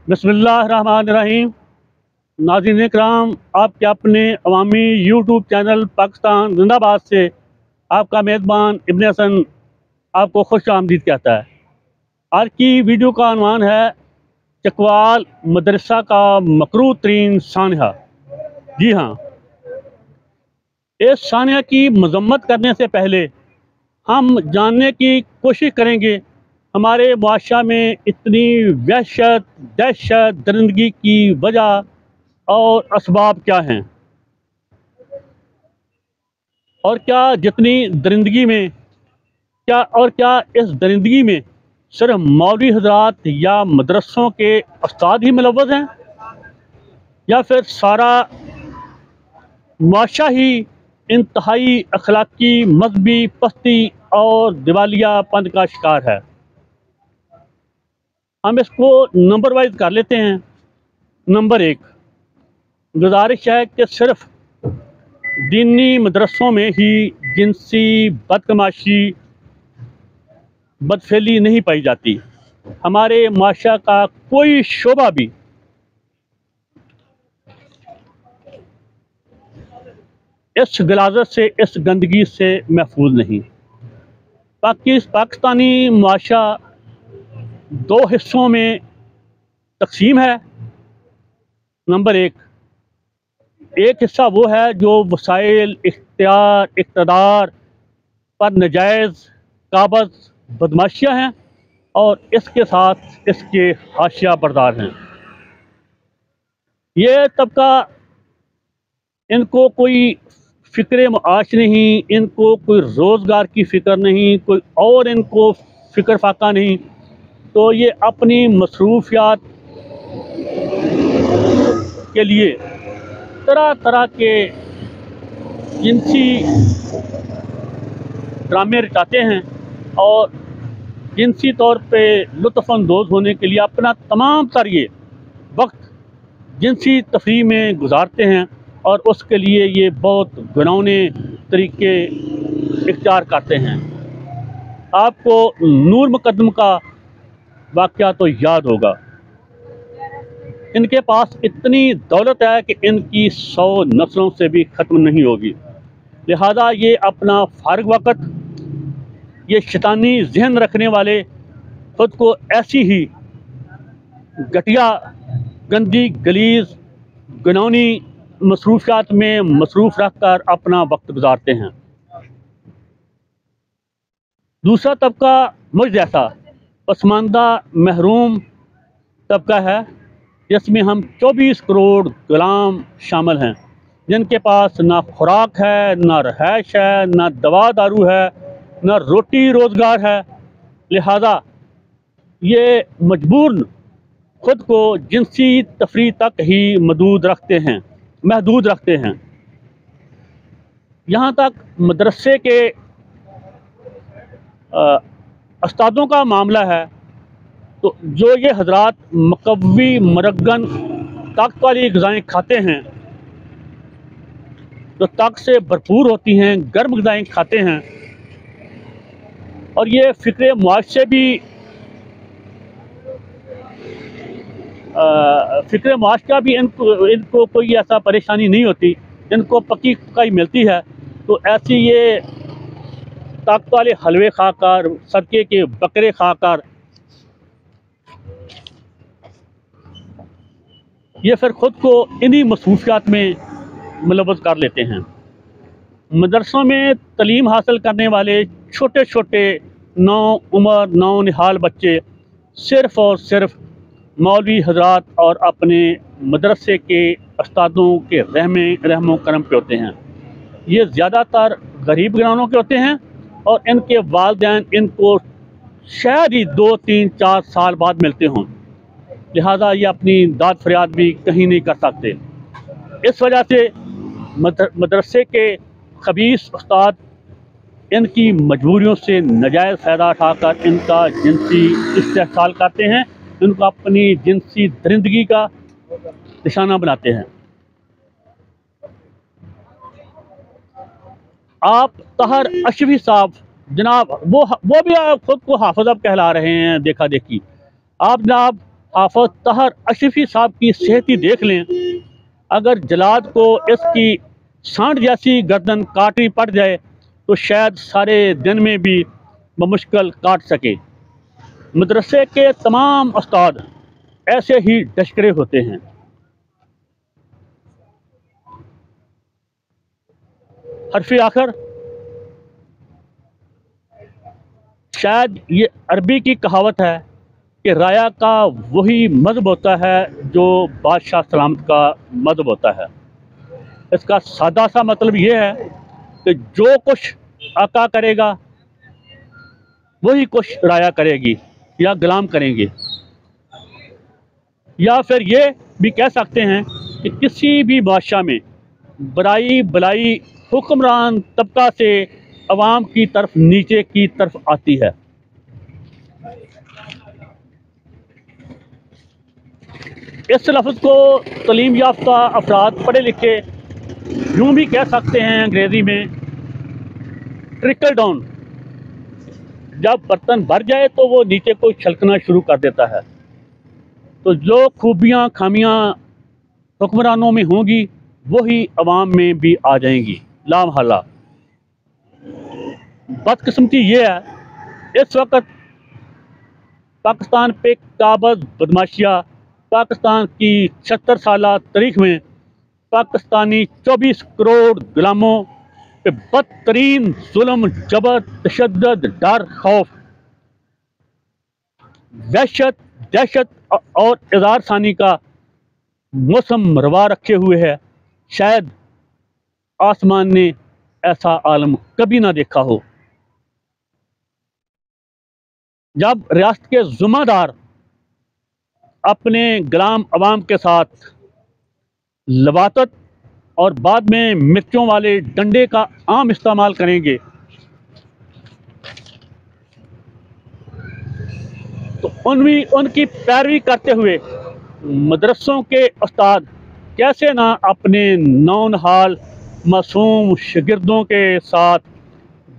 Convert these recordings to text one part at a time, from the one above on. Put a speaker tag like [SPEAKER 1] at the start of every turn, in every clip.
[SPEAKER 1] बिस्मिल्लाहिर्रहमानिर्रहीम। नाज़रीन इकराम, आपके अपने अवामी यूट्यूब चैनल पाकिस्तान जिंदाबाद से आपका मेज़बान इब्न हसन आपको खुश आमदीद कहता है। आज की वीडियो का अनवान है चकवाल मदरसा का मकरूह तरीन सानहा। जी हाँ, इस सानहा की मजम्मत करने से पहले हम जानने की कोशिश करेंगे हमारे मुआशरा में इतनी वहशत दहशत दरिंदगी की वजह और असबाब क्या हैं, और क्या जितनी दरिंदगी में क्या इस दरिंदगी में सिर्फ मौलवी हजरात या मदरसों के उस्ताद ही मुलव्वस हैं, या फिर सारा मुआशरा ही इंतहाई अखलाकी मजहबी पस्ती और दिवालियापन का शिकार है। हम इसको नंबर वाइज कर लेते हैं। नंबर 1, गुजारिश है कि सिर्फ दीनी मदरसों में ही जिनसी बदतमाशी बदफेली नहीं पाई जाती। हमारे माशरा का कोई शोबा भी इस गलाजत से, इस गंदगी से महफूज नहीं। पाकिस्तानी माशरा दो हिस्सों में तकसीम है। नंबर 1, एक हिस्सा वो है जो वसाइल इख्तियार इक़्तिदार पर नजायज़ काबज़ बदमाशियाँ हैं, और इसके साथ इसके हाशिया बरदार हैं। ये तबका, इनको कोई फ़िक्र मुआश नहीं, इनको कोई रोज़गार की फ़िक्र नहीं, कोई और इनको फ़िक्र फाका नहीं। तो ये अपनी मसरूफियात के लिए तरह तरह के जिनसी ड्रामे रचाते हैं, और जिनसी तौर पे लुत्फ़अंदोज़ होने के लिए अपना तमाम तर ये वक्त जिनसी तफरीह में गुजारते हैं, और उसके लिए ये बहुत घिनौने तरीके इख्तियार करते हैं। आपको नूर मुकद्दम का वाक़या तो याद होगा। इनके पास इतनी दौलत है कि इनकी 100 नस्लों से भी ख़त्म नहीं होगी। लिहाजा ये अपना फारग वक़्त, ये शैतानी जहन रखने वाले ख़ुद को ऐसी ही घटिया गंदी गलीज़ घिनौनी मसरूफ़ियात में मसरूफ़ रख कर अपना वक्त गुजारते हैं। दूसरा तबका मुझ जैसा पसमानदा महरूम तबका है, जिसमें हम 24 करोड़ गुलाम शामिल हैं, जिनके पास ना खुराक है, ना रहायश है, ना दवा दारू है, ना रोटी रोज़गार है। लिहाजा ये मजबूरन खुद को जिनसी तफरीह तक ही महदूद रखते हैं। यहाँ तक मदरसे के उस्तादों का मामला है, तो जो ये हजरात मकवी मरगन ताकत वाली ग़िज़ाएँ खाते हैं, जो ताकत से भरपूर होती हैं, गर्म ग़िज़ाएँ खाते हैं, और ये फ़िक्र मुआश से भी फ़िक्र मुआश का भी इनको कोई ऐसा परेशानी नहीं होती, इनको पक्की पकाई मिलती है। तो ऐसी ये ताकत वाले हलवे खाकर, सदके के बकरे खाकर, ये फिर ख़ुद को इन्हीं मसरूफ़ियात में मुलव्वस कर लेते हैं। मदरसों में तालीम हासिल करने वाले छोटे छोटे नौ निहाल बच्चे सिर्फ़ और सिर्फ मौलवी हजरात और अपने मदरसे के उस्तादों के रहमो करम पे होते हैं। ये ज़्यादातर गरीब घरानों के होते हैं, और इनके वालिदैन इनको शायद ही 2, 3, 4 साल बाद मिलते हों। लिहाजा ये अपनी दाद फरियाद भी कहीं नहीं कर सकते। इस वजह से मदरसे के खबीस उस्ताद इनकी मजबूरियों से नजायज़ फ़ायदा उठाकर इनका जिनसी इस्तेहसाल करते हैं, इनको अपनी जिनसी दरिंदगी का निशाना बनाते हैं। आप तहर अशवी साहब जनाब, वो भी आप खुद को हाफिज़ अब कहला रहे हैं, देखा देखी। आप जनाब हाफिज तहर अशरफी साहब की सेहत ही देख लें, अगर जलाद को इसकी सांड जैसी गर्दन काटनी पड़ जाए तो शायद सारे दिन में भी बमुश्किल काट सके। मदरसे के तमाम उस्ताद ऐसे ही डशकरे होते हैं। हरफ़े आखिर, शायद ये अरबी की कहावत है कि राया का वही मज़हब होता है जो बादशाह सलामत का मज़हब होता है। इसका सादा सा मतलब ये है कि जो कुछ आका करेगा वही कुछ राया करेगी या गुलाम करेंगे। या फिर ये भी कह सकते हैं कि किसी भी बादशाह में बुराई भलाई हुक्मरान तबका से अवाम की तरफ नीचे की तरफ आती है। इस लफ्ज़ को तलीम याफ्ता अफराद, पढ़े लिखे, यूँ भी कह सकते हैं अंग्रेज़ी में ट्रिकल डाउन। जब बर्तन भर जाए तो वो नीचे को छलकना शुरू कर देता है। तो जो खूबियाँ खामियाँ हुक्मरानों में होंगी वही अवाम में भी आ जाएंगी लामहला। बदकिस्मती ये है, इस वक्त पाकिस्तान पे काबज़ बदमाशिया, पाकिस्तान की 76 साला तारीख में पाकिस्तानी 24 करोड़ गुलामों पे बदतरीन जुल्म, जबर, तशद्दुद, डर, खौफ, वहशत, दहशत और इज़हार सानी का मौसम रवा रखे हुए है। शायद आसमान ने ऐसा आलम कभी ना देखा हो। जब रियासत के ज़िम्मेदार अपने गुलाम अवाम के साथ लवातत और बाद में मिर्चों वाले डंडे का आम इस्तेमाल करेंगे तो उनकी पैरवी करते हुए मदरसों के उस्ताद कैसे ना अपने नौनहाल मासूम शागिर्दों के साथ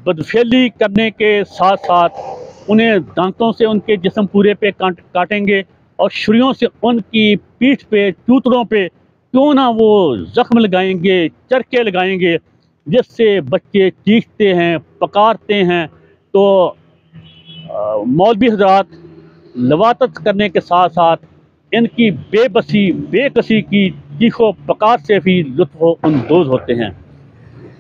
[SPEAKER 1] बदफेली करने के साथ साथ उन्हें दांतों से उनके जिस्म पूरे पे काटेंगे और छुरियों से उनकी पीठ पे, चूतरों पे क्यों ना वो ज़ख्म लगाएंगे, चरके लगाएंगे, जिससे बच्चे चीखते हैं, पकारते हैं। तो मौलवी हज़रात लवातत करने के साथ साथ इनकी बेबसी बेकसी की चीखों पकार से भी लुत्फ़ अंदोज़ होते हैं।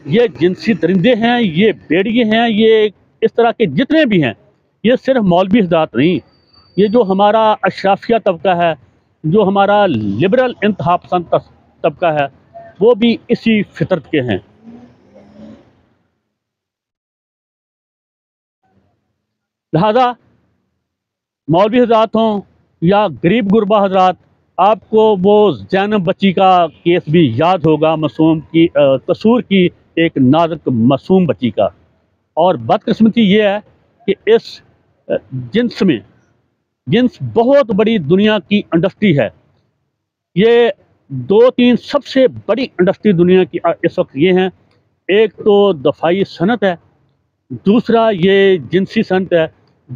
[SPEAKER 1] ये जिनसी दरिंदे हैं, ये भेड़िए हैं, ये इस तरह के जितने भी हैं, ये सिर्फ मौलवी हज़रात नहीं, ये जो हमारा अशराफिया तबका है, जो हमारा लिबरल इंतहा पसंद तबका है, वो भी इसी फितरत के हैं। लिहाजा मौलवी हज़रात हों या गरीब गुरबा हज़रात, आपको वो ज़ैनब बच्ची का केस भी याद होगा, मासूम की कसूर की एक नाजुक मासूम बच्ची का। और बदकिस्मती ये है कि इस जिन्स बहुत बड़ी दुनिया की इंडस्ट्री है। ये 2-3 सबसे बड़ी इंडस्ट्री दुनिया की इस वक्त ये हैं। एक तो दफाई सनत है, दूसरा ये जिनसी सनत है,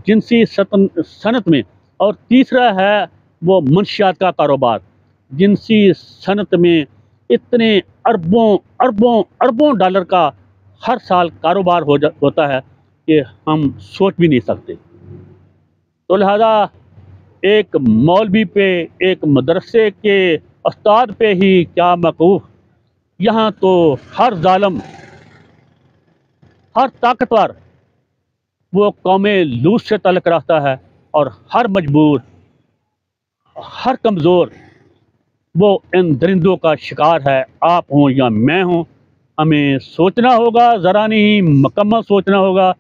[SPEAKER 1] जिनसी सनत में, और तीसरा है वो मंशियात का कारोबार। जिनसी सनत में इतने अरबों अरबों अरबों डॉलर का हर साल कारोबार होता है कि हम सोच भी नहीं सकते। तो लिहाजा एक मौलवी पे, एक मदरसे के उस्ताद पे ही क्या मकूफ, यहाँ तो हर जालिम, हर ताकतवर वो कौमे लूत से तल्लुक़ रखता है और हर मजबूर, हर कमज़ोर वो इन दरिंदों का शिकार है। आप हों या मैं हूँ, हमें सोचना होगा, ज़रा नहीं मुकम्मल सोचना होगा।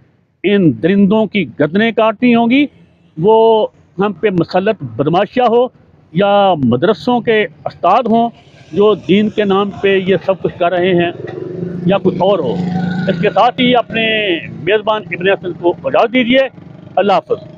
[SPEAKER 1] इन दरिंदों की गर्दनें काटनी होंगी, वो हम पे मसलत बदमाशिया हो या मदरसों के उस्ताद हों जो दीन के नाम पे ये सब कुछ कर रहे हैं, या कुछ और हो। इसके साथ ही अपने मेज़बान इब्न हसन को इजाज़त दीजिए। अल्लाह हाफ़िज़।